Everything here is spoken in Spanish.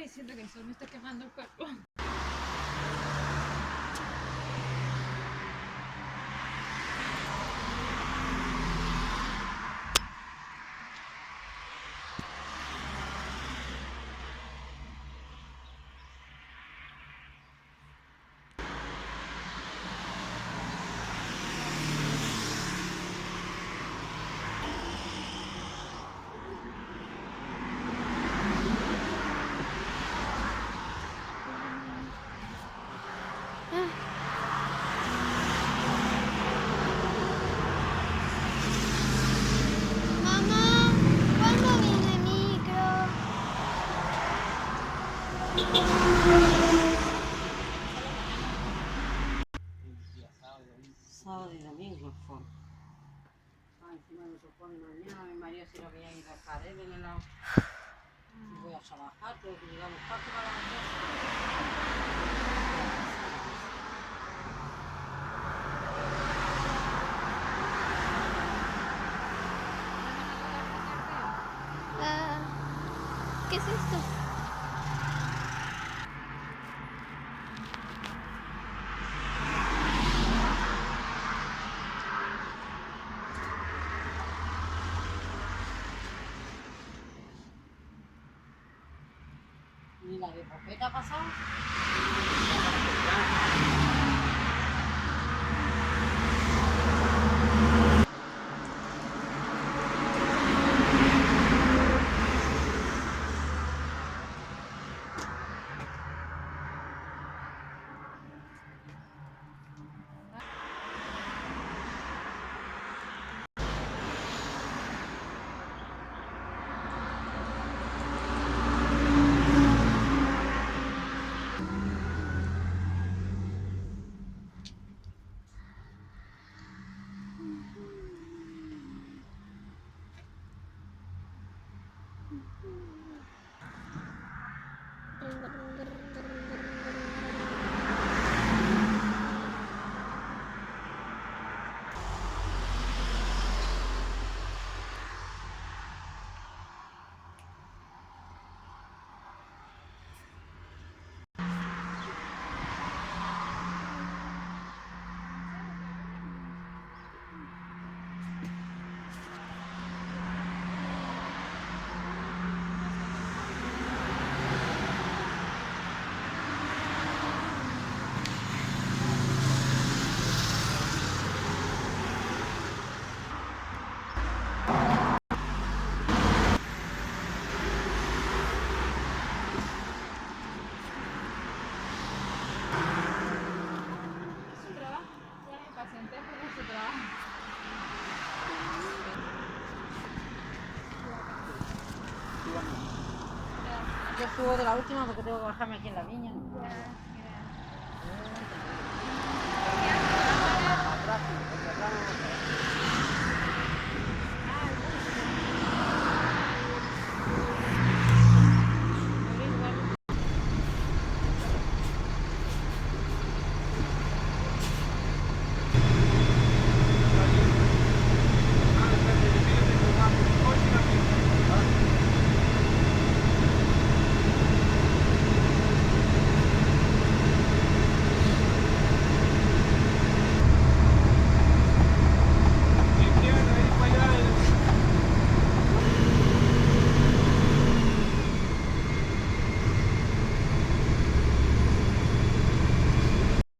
Ay, siento que el sol me está quemando el cuerpo. Mamá, ¿cuándo viene micro? Sábado y domingo fue. Encima me supone mañana, mi marido se lo voy a ir a dejar él en el auto. Y voy a trabajar, tengo que ir a buscar para las 12. ¿Qué es esto? ¿Y la de popeta ha pasado? Es un trabajo. Ya me pacienté por su trabajo. Yo subo de la última porque tengo que bajarme aquí en la viña. Ya.